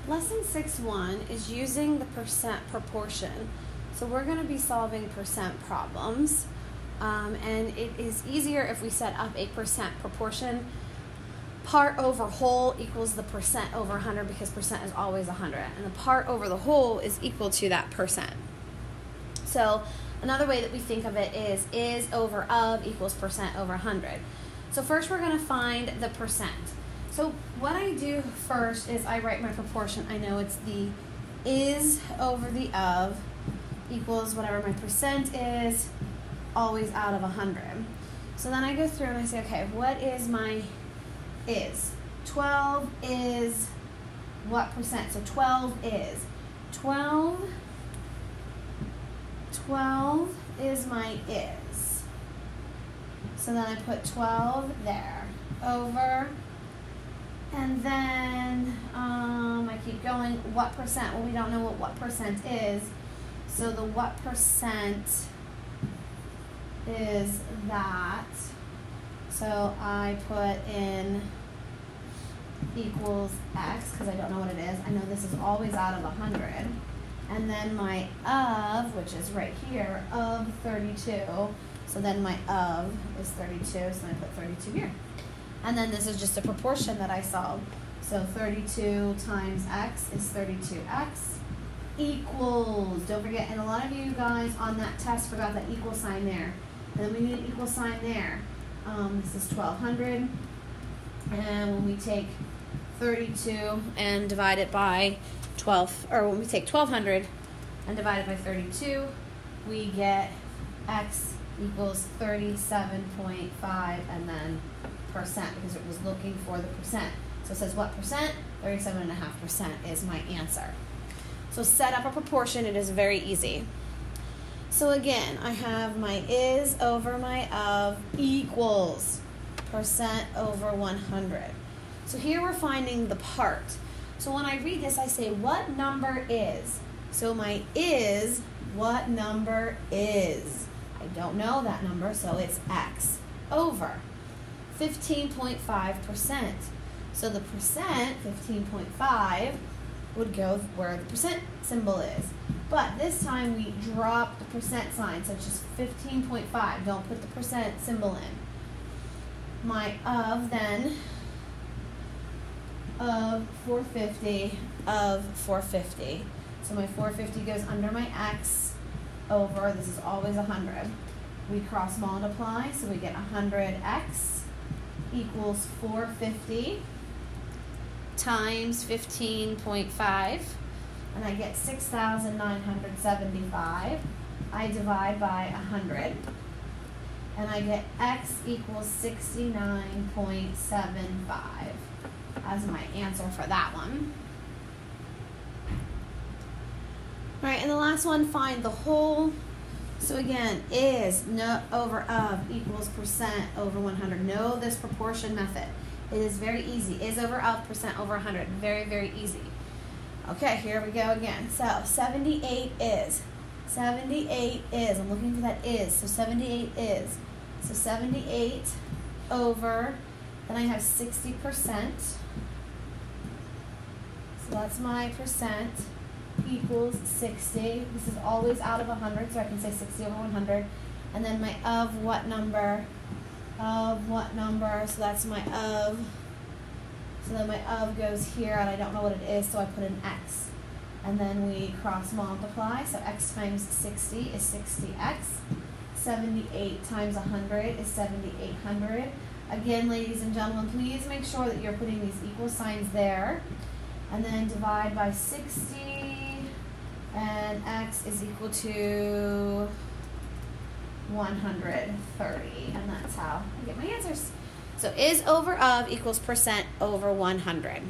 Lesson 6.1 is using the percent proportion. So we're going to be solving percent problems. And it is easier if we set up a percent proportion. Part over whole equals the percent over 100 because percent is always 100. And the part over the whole is equal to that percent. So another way that we think of it is over of equals percent over 100. So first we're going to find the percent. So what I do first is I write my proportion. I know it's the is over the of equals whatever my percent is, always out of 100. So then I go through and I say, okay, what is my is? 12 is what percent? So 12 is 12 is my is. So then I put 12 there over, and then I keep going. What percent? Well, we don't know what percent is. So the what percent is that. So I put in equals x because I don't know what it is. I know this is always out of 100. And then my of, which is right here, of 32. So then my of is 32, so then I put 32 here. And then this is just a proportion that I solved. So 32 times x is 32x equals, don't forget, and a lot of you guys on that test forgot that equal sign there. And then we need an equal sign there. This is 1200. And when we take 32 and divide it by 12, or when we take 1200 and divide it by 32, we get x equals 37.5 and then percent because it was looking for the percent. So it says what percent? 37.5% is my answer. So set up a proportion. It is very easy. So again, I have my is over my of equals percent over 100. So here we're finding the part. So when I read this, I say, what number is? So my is, what number is? I don't know that number, so it's x over 15.5%. So the percent, 15.5, would go where the percent symbol is. But this time we drop the percent sign, so it's just 15.5. Don't put the percent symbol in. My of then, of 450, of 450. So my 450 goes under my x over, this is always 100. We cross multiply, so we get 100x equals 450 times 15.5, and I get 6,975. I divide by 100, and I get x equals 69.75 as my answer for that one. All right, and the last one, find the whole. So again, is no over of equals percent over 100. Know this proportion method. It is very easy. Is over of percent over 100. Very, very easy. Okay, here we go again. So 78 is. 78 is. I'm looking for that is. So 78 is. So 78 over, then I have 60%. So that's my percent equals 60. This is always out of 100, so I can say 60 over 100. And then my of what number? Of what number? So that's my of. So then my of goes here, and I don't know what it is, so I put an x. And then we cross multiply, so x times 60 is 60x. 78 times 100 is 7,800. Again, ladies and gentlemen, please make sure that you're putting these equal signs there. And then divide by 60, and x is equal to 130, and that's how I get my answers. So is over of equals percent over 100.